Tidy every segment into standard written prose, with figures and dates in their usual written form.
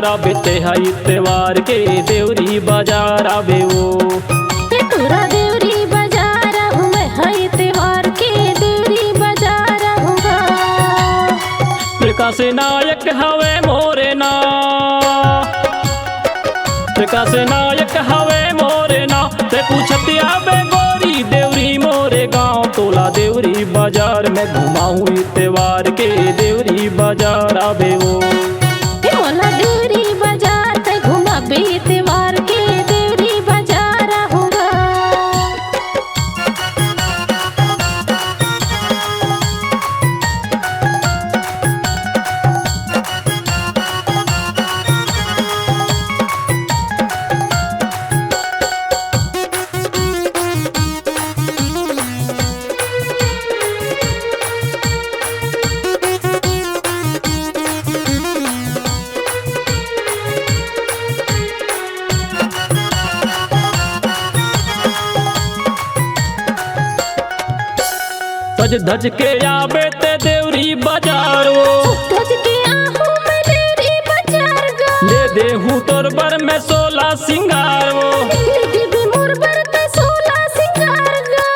आवे तेहाई त्योहार के देवरी बाजार आवे वो। तोरा देवरी बाजार मैं हई त्योहार के देवरी बाजार आऊंगा। प्रकाश नायक हवे मोरे ना, प्रकाश नायक हवे मोरे ना, ते पूछती आवे गोरी देवरी मोरे गाँव। तोला देवरी बाजार में घुमाऊं त्योहार के देवरी बाजार आवे वो। मोला देवरी बाजार ते घुमाबे त्योहार के देवरी बाजार आऊंगा। सज धज के आवे ते देवरी बाजार वो। धज के आहूं मैं देवरी बाजार गा। ले दे हूँ तोर बर में 16 सिंगार वो। देवी मोर बरते 16 सिंगार गा।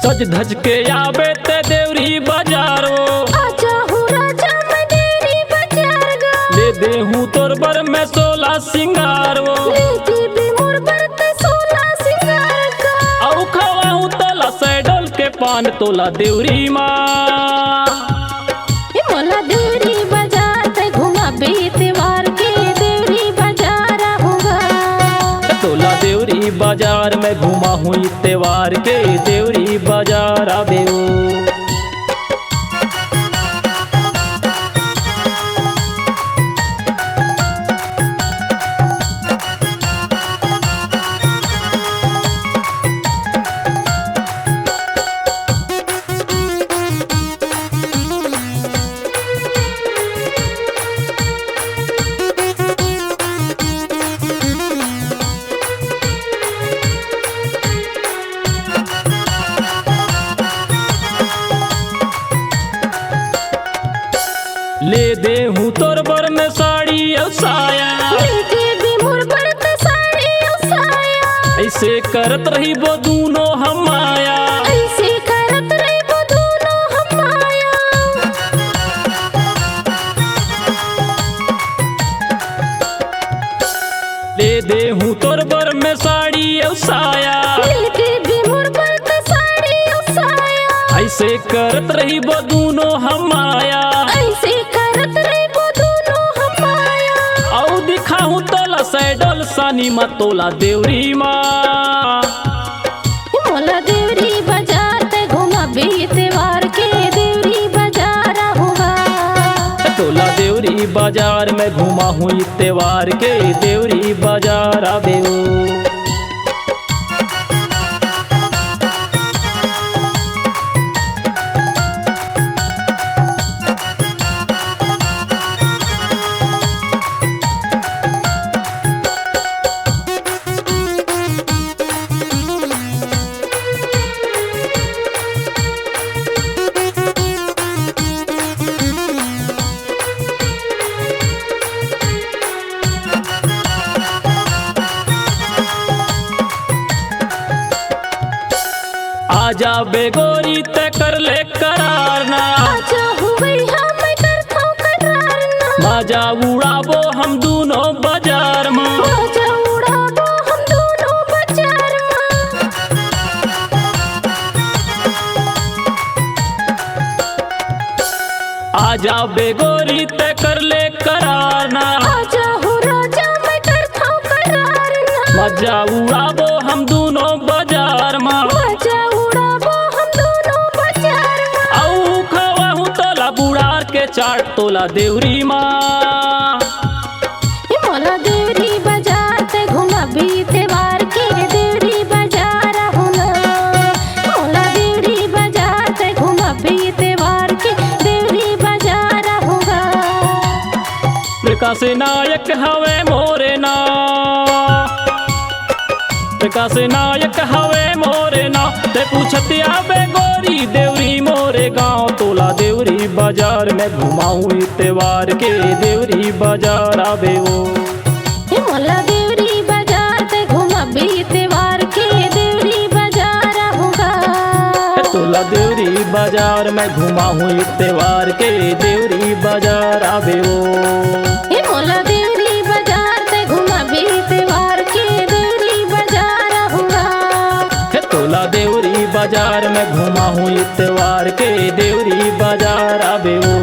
सज धज के आवे ते देवरी बाजार वो। आजा हूँ राजा मैं देवरी बाजार गा। ले दे हूँ तोर बर में 16 सिंगार वो। देवी मोर बरते 16 सिंगार गा। औ खवा हूँ तला सैडल के पान तोला देवरी माँ। मोला देवरी बाजार ते घुमाबे त्योहार के देवरी बाजार आऊंगा। तोला देवरी बाजार में घुमा हूँ त्योहार के देवरी बाजार आवे वो। ले दे हूँ तोर बर में साड़ी और साया। देवी मोर बरते साड़ी और साया। ऐसे करत रही वो दूनो हम आया। ऐसे करत रही वो दोनों हम आया। ले दे हूँ तोर बर में साड़ी और साया। देवी मोर बरते साड़ी और साया। ऐसे करत रही वो दूनो हम आया। ऐसे करत रही वो दोनों हम आया। औ दिखाऊं तोला सैडल सानी मा तोला देवरी माँ। मोला देवरी बाजार ते घुमाबे त्योहार के देवरी बाजार आऊंगा। तोला देवरी बाजार में घुमा हूँ त्योहार के देवरी बाजार आवे वो। आजा बेगोरी ते कर ले करार ना। आजा हूँ भैया मैं करता हूँ करार ना। बाजा उड़ाबो हम दूनो बाजार माँ। आजा उड़ाबो हम दोनों बाजार में। आजा बेगोरी ते कर ले करार ना। आजा हूँ राजा मैं करता हूँ करार ना। मजा उड़ाबो हम दूनो बाजार माँ। आजा उड़ाबो हम दोनों बाजार में। औ खवा हूँ तोला बुढ़ार के चाट तोला देवरी माँ। मोला देवरी बाजार ते घुमाबे त्योहार के देवरी बाजार आऊंगा। मोला देवरी बाजार ते घुमाबे त्योहार के देवरी बाजार आऊंगा। प्रकाश नायक हवे मोरे ना। प्रकाश नायक हवे मोरे ना। ते पूछती आवे गोरी देवरी मोरे मोरे गाँव तोला देवरी बाजार में घुमाऊं इतवार के देवरी बाजार आवे वो हे मोला देवरी बाजार ते घुमाबी इतवार के देवरी बाजार आहूँगा तोला देवरी बाजार में घुमाऊं इतवार के देवरी बाजार आवे वो हे मोला देवरी बाजार ते घुमाबी इतवार के देवरी बाजार आहूँगा तोला देवरी बाजार में घुमाऊं इतवार के देवरी बाजार आवे वो।